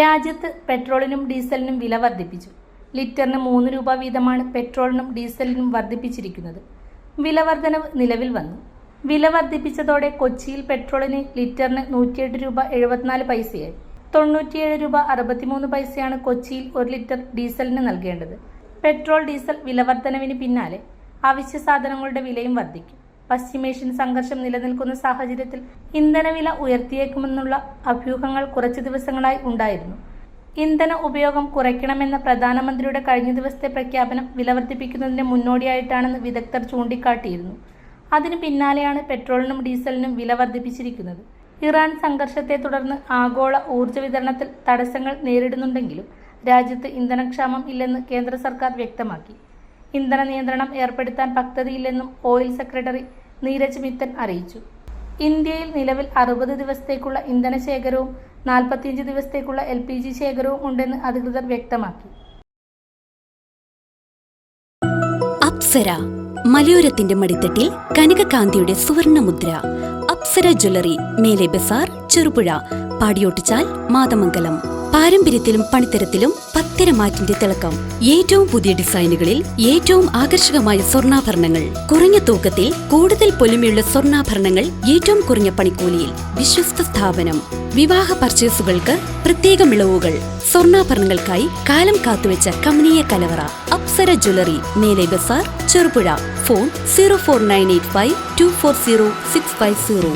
രാജ്യത്ത് പെട്രോളിനും ഡീസലിനും വില വർദ്ധിപ്പിച്ചു. ലിറ്ററിന് 3 രൂപ വീതമാണ് പെട്രോളിനും ഡീസലിനും വർദ്ധിപ്പിച്ചിരിക്കുന്നത്. വില വർധനവ് നിലവിൽ വന്നു. വില വർദ്ധിപ്പിച്ചതോടെ കൊച്ചിയിൽ പെട്രോളിന് ലിറ്ററിന് 108 രൂപ 74 പൈസയായി. 97 രൂപ 63 പൈസയാണ് കൊച്ചിയിൽ 1 ലിറ്റർ ഡീസലിന് നൽകേണ്ടത്. പെട്രോൾ ഡീസൽ വില വർധനവിന് പിന്നാലെ അവശ്യ സാധനങ്ങളുടെ വിലയും വർദ്ധിക്കും. പശ്ചിമേഷ്യൻ സംഘർഷം നിലനിൽക്കുന്ന സാഹചര്യത്തിൽ ഇന്ധനവില ഉയർത്തിയേക്കുമെന്നുള്ള അഭ്യൂഹങ്ങൾ കുറച്ചു ദിവസങ്ങളായി ഉണ്ടായിരുന്നു. ഇന്ധന ഉപയോഗം കുറയ്ക്കണമെന്ന പ്രധാനമന്ത്രിയുടെ കഴിഞ്ഞ ദിവസത്തെ പ്രഖ്യാപനം വില വർദ്ധിപ്പിക്കുന്നതിന് മുന്നോടിയായിട്ടാണെന്ന് വിദഗ്ധർ ചൂണ്ടിക്കാട്ടിയിരുന്നു. അതിനു പിന്നാലെയാണ് പെട്രോളിനും ഡീസലിനും വില വർദ്ധിപ്പിച്ചിരിക്കുന്നത്. ഇറാൻ സംഘർഷത്തെ തുടർന്ന് ആഗോള ഊർജ്ജ വിതരണത്തിൽ തടസ്സങ്ങൾ നേരിടുന്നുണ്ടെങ്കിലും രാജ്യത്ത് ഇന്ധനക്ഷാമം ഇല്ലെന്ന് കേന്ദ്ര സർക്കാർ വ്യക്തമാക്കി. ഇന്ധന നിയന്ത്രണം ഏർപ്പെടുത്താൻ പദ്ധതിയില്ലെന്നും ഓയിൽ സെക്രട്ടറി നീരജ് മിത്തൽ അറിയിച്ചു. ഇന്ത്യയിൽ നിലവിൽ 60 ദിവസത്തേക്കുള്ള ഇന്ധന ശേഖരവും 45 ദിവസത്തേക്കുള്ള LPG ശേഖരവും ഉണ്ടെന്ന് അധികൃതർ വ്യക്തമാക്കി. അപ്സര മലയോരത്തിന്റെ മടിത്തട്ടിൽ കനകകാന്തിയുടെ സുവർണമുദ്ര. അപ്സര ജ്വല്ലറി, മേലെ ബസാർ, ചെറുപുഴ, പാടിയോട്ടുചാൽ, മാതമംഗലം. പാരമ്പര്യത്തിലും പണിത്തരത്തിലും പത്തരമാറ്റിന്റെ തിളക്കം. ഏറ്റവും പുതിയ ഡിസൈനുകളിൽ ഏറ്റവും ആകർഷകമായ സ്വർണ്ണാഭരണങ്ങൾ. കുറഞ്ഞ തൂക്കത്തിൽ കൂടുതൽ പൊലിമയുള്ള സ്വർണ്ണാഭരണങ്ങൾ ഏറ്റവും കുറഞ്ഞ പണിക്കൂലിയിൽ. വിശ്വസ്ത സ്ഥാപനം. വിവാഹ പർച്ചേസുകൾക്ക് പ്രത്യേക ഇളവുകൾ. സ്വർണ്ണാഭരണങ്ങൾക്കായി കാലം കാത്തുവെച്ച കമനീയ കലവറ. അപ്സര ജ്വല്ലറി, മേലെ ബസാർ, ചെറുപുഴ. ഫോൺ 04985 240 650.